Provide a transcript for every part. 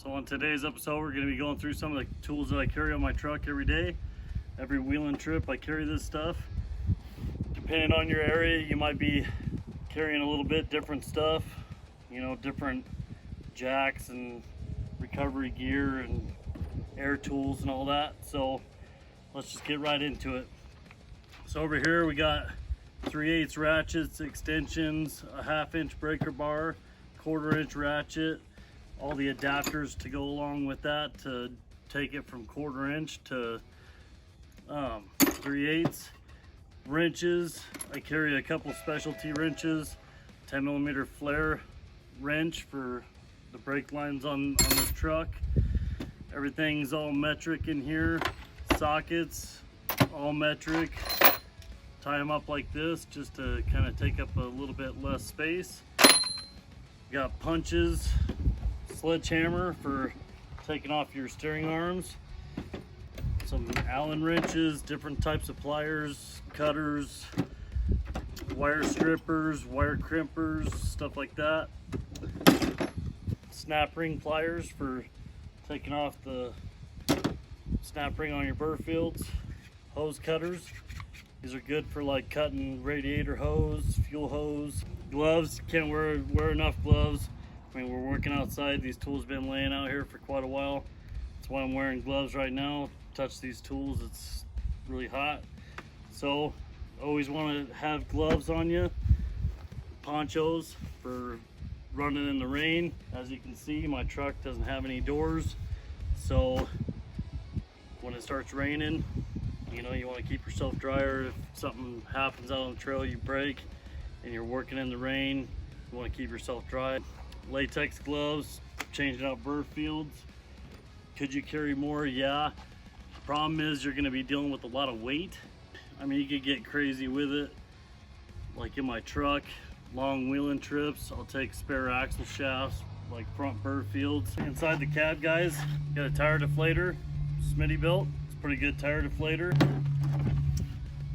So on today's episode, we're going to be going through some of the tools that I carry on my truck every day. Every wheeling trip, I carry this stuff. Depending on your area, you might be carrying a little bit different stuff, you know, different jacks and recovery gear and air tools and all that. So let's just get right into it. So over here we got 3/8 ratchets, extensions, a 1/2 inch breaker bar, 1/4 inch ratchet, all the adapters to go along with that to take it from 1/4 inch to 3/8. Wrenches, I carry a couple specialty wrenches, 10mm flare wrench for the brake lines on this truck. Everything's all metric in here. Sockets, all metric. Tie them up like this just to kind of take up a little bit less space. Got punches, sledgehammer for taking off your steering arms, some Allen wrenches, different types of pliers, cutters, wire strippers, wire crimpers, stuff like that. Snap ring pliers for taking off the snap ring on your burr fields. Hose cutters, these are good for like cutting radiator hose, fuel hose. Gloves, can't wear enough gloves. I mean, we're working outside. These tools have been laying out here for quite a while. That's why I'm wearing gloves right now. Touch these tools, it's really hot. So always want to have gloves on you. Ponchos for running in the rain. As you can see, my truck doesn't have any doors, so when it starts raining, you know, you want to keep yourself drier. If something happens out on the trail, you break and you're working in the rain, you want to keep yourself dry. Latex gloves, changing out burr fields. Could you carry more? Yeah. The problem is you're going to be dealing with a lot of weight. I mean, you could get crazy with it. Like in my truck, long wheeling trips, I'll take spare axle shafts, like front burr fields. Inside the cab, guys, got a tire deflator, Smitty built. It's a pretty good tire deflator.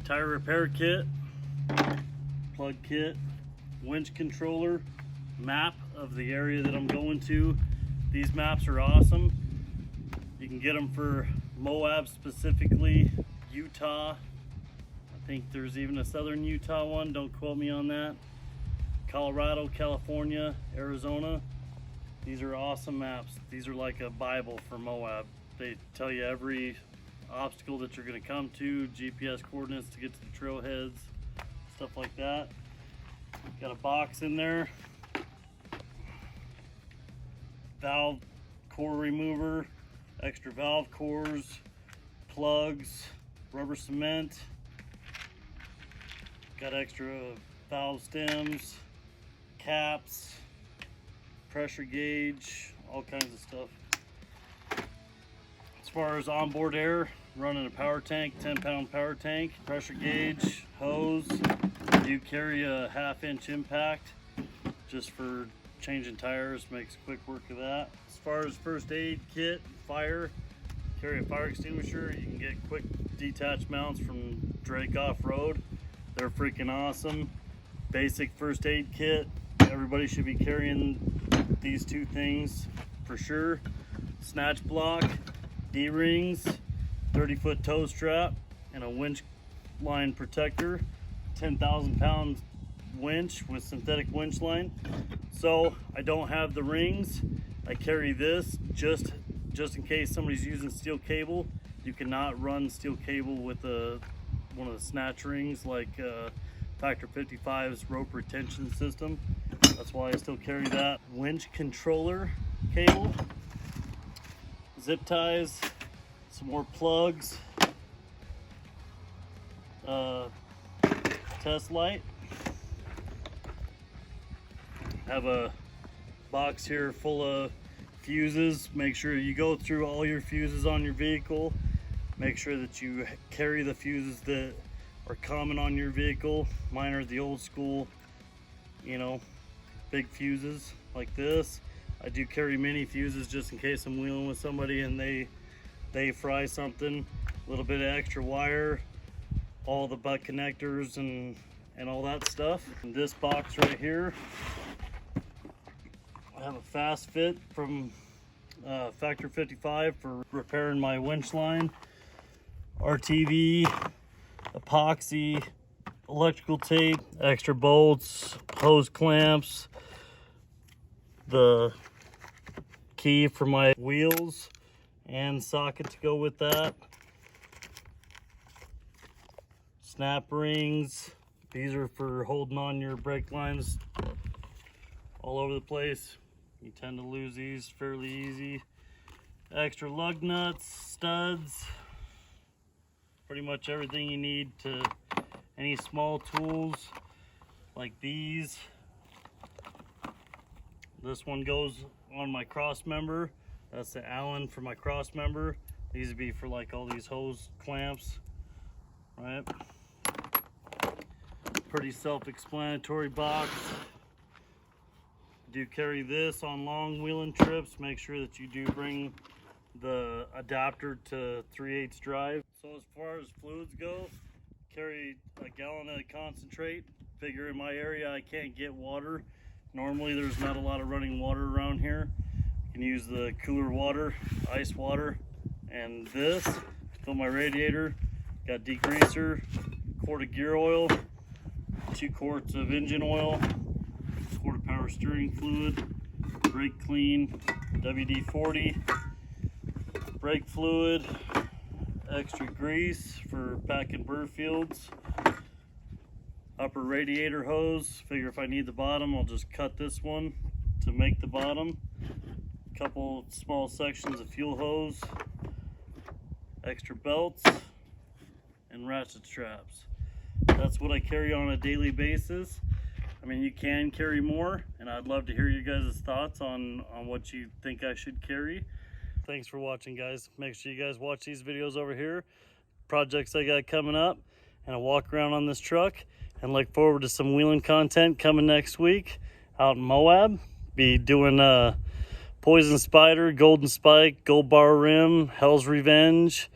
Tire repair kit, plug kit, winch controller, map of the area that I'm going to. These maps are awesome. You can get them for Moab specifically, Utah. I think there's even a southern Utah one, don't quote me on that. Colorado, California, Arizona. These are awesome maps. These are like a Bible for Moab. They tell you every obstacle that you're going to come to, GPS coordinates to get to the trailheads, stuff like that. Got a box in there. Valve core remover, extra valve cores, plugs, rubber cement. Got extra valve stems, caps, pressure gauge, all kinds of stuff. As far as onboard air, running a power tank, 10-pound power tank, pressure gauge, hose. I do carry a 1/2 inch impact just for changing tires, makes quick work of that. As far as first aid kit, fire, carry a fire extinguisher. You can get quick detached mounts from Drake Off-Road. They're freaking awesome. Basic first aid kit. Everybody should be carrying these two things for sure. Snatch block, D-rings, 30-foot tow strap, and a winch line protector. 10,000-pound winch with synthetic winch line. So I don't have the rings. I carry this just in case somebody's using steel cable. You cannot run steel cable with one of the snatch rings like Factor 55's rope retention system. That's why I still carry that. Winch controller cable, zip ties, some more plugs, test light. Have a box here full of fuses. Make sure you go through all your fuses on your vehicle. Make sure that you carry the fuses that are common on your vehicle. Mine are the old school, you know, big fuses like this. I do carry mini fuses just in case I'm wheeling with somebody and they fry something. A little bit of extra wire, all the butt connectors and all that stuff. In this box right here, I have a fast fit from Factor 55 for repairing my winch line, RTV, epoxy, electrical tape, extra bolts, hose clamps, the key for my wheels and socket to go with that, snap rings. These are for holding on your brake lines all over the place. You tend to lose these fairly easy. Extra lug nuts, studs, pretty much everything you need to any small tools like these. This one goes on my cross member. That's the Allen for my cross member. These would be for like all these hose clamps, right? Pretty self-explanatory box. Do carry this on long wheeling trips. Make sure that you do bring the adapter to 3/8 drive. So as far as fluids go, carry a gallon of concentrate. Figure in my area I can't get water. Normally there's not a lot of running water around here. You can use the cooler water, ice water, and this. Fill my radiator. Got degreaser, quart of gear oil, 2 quarts of engine oil, quart of power steering fluid, brake clean, WD-40, brake fluid, extra grease for packing burr fields, upper radiator hose. Figure if I need the bottom, I'll just cut this one to make the bottom. Couple small sections of fuel hose, extra belts, and ratchet straps. That's what I carry on a daily basis. I mean, you can carry more, and I'd love to hear you guys' thoughts on what you think I should carry. Thanks for watching, guys. Make sure you guys watch these videos over here, projects I got coming up, and a walk around on this truck, and look forward to some wheeling content coming next week out in Moab. Be doing Poison Spider, Golden Spike, Gold Bar Rim, Hell's Revenge,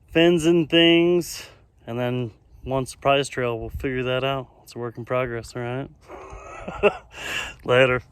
fins and things, and then one surprise trail. We'll figure that out. It's a work in progress, all right? Later.